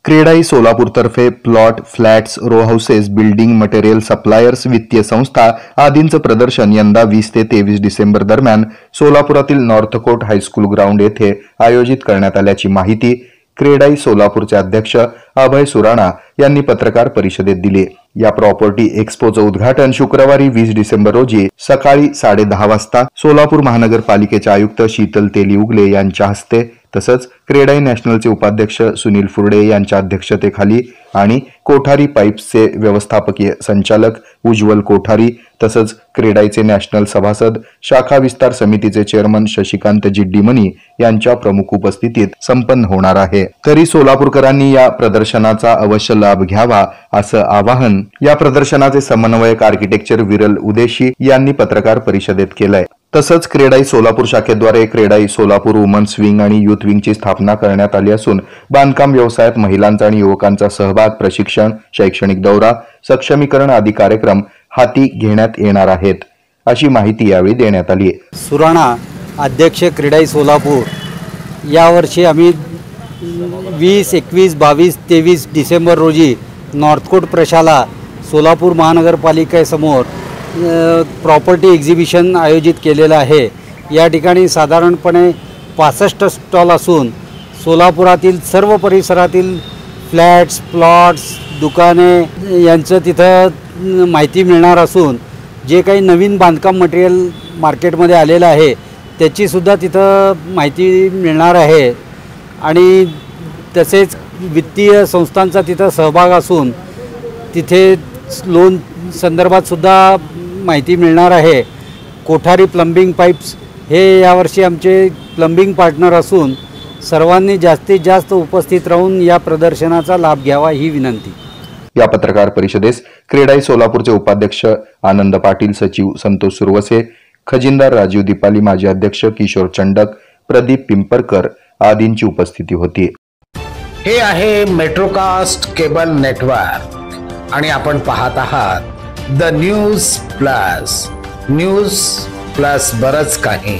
क्रेडाई सोलापूरतर्फे plot, flats, row houses, building material suppliers, वित्तीय संस्था आदींचं प्रदर्शन यंदा 20 ते 23 डिसेंबर दरम्यान सोलापुरातील नॉर्थकोट हायस्कूल ग्राउंड येथे आयोजित करण्यात आल्याची माहिती क्रेडाई सोलापूरचे अध्यक्ष अभय सुराणा यांनी पत्रकार परिषदेत दिली। या प्रॉपर्टी एक्स्पोचं उद्घाटन शुक्रवारी 20 डिसेंबर रोजी सकाळी 10:30 वाजता सोलापूर महानगरपालिकेचे आयुक्त शीतल तेली उगले यांच्या हस्ते तसंच क्रेडाई नॅशनलचे उपाध्यक्ष सुनील फुरडे यांच्या अध्यक्षतेखाली आणि कोठारी पाईप्सचे व्यवस्थापकीय संचालक उज्ज्वल कोठारी तसंच क्रेडाईचे नॅशनल सभासद शाखा विस्तार समितीचे चेअरमन शशिकांत जिड्डीमनी यांच्या प्रमुख उपस्थितीत संपन्न होणार आहे। तरी सोलापूरकरांनी या प्रदर्शनाचा अवश्य लाभ घ्यावा असं आवाहन या प्रदर्शनाचे समन्वयक आर्किटेक्चर विरल उदेशी यांनी पत्रकार परिषदेत केलंय। तसंच क्रेडाई सोलापूर शाखेद्वारे क्रेडाई सोलापूर वुमन्स विंग आणि युथ विंगची स्थापना करण्यात आली असून बांधकाम व्यवसायात महिलांचा आणि युवकांचा सहभाग, प्रशिक्षण, शैक्षणिक दौरा, सक्षमीकरण आदी कार्यक्रम हाती घेण्यात येणार आहेत अशी माहिती यावेळी देण्यात आली। सुराणा अध्यक्ष क्रेडाई सोलापूर, यावर्षी आम्ही 20, 21, 22, 23 डिसेंबर रोजी नॉर्थकोट प्रशाला सोलापूर महानगरपालिकेसमोर प्रॉपर्टी एक्झिबिशन आयोजित केलेलं आहे। या ठिकाणी साधारणपणे 65 स्टॉल असून सोलापुरातील सर्व परिसरातील फ्लॅट्स, प्लॉट्स, दुकाने यांचं तिथं माहिती मिळणार असून जे काही नवीन बांधकाम मटेरियल मार्केटमध्ये आलेलं आहे त्याचीसुद्धा तिथं माहिती मिळणार आहे आणि तसेच वित्तीय संस्थांचा तिथं सहभाग असून तिथे लोन संदर्भात सुद्धा माहिती मिळणार आहे। कोठारी प्लंबिंग पाईप्स हे यावर्षी आमचे प्लंबिंग पार्टनर असून सर्वांनी जास्तीत जास्त उपस्थित राहून या प्रदर्शनाचा लाभ घ्यावा ही विनंती। या पत्रकार परिषदेस क्रेडाई सोलापूरचे उपाध्यक्ष आनंद पाटील, सचिव संतोष सुरवसे, खजिनदार राजीव दीपाली, माजी अध्यक्ष किशोर चंडक, प्रदीप पिंपरकर आदींची उपस्थिती होती। हे आहे मेट्रोकास्ट केबल नेटवर्क आणि आपण पाहत आहात द न्यूज प्लस बरच काही।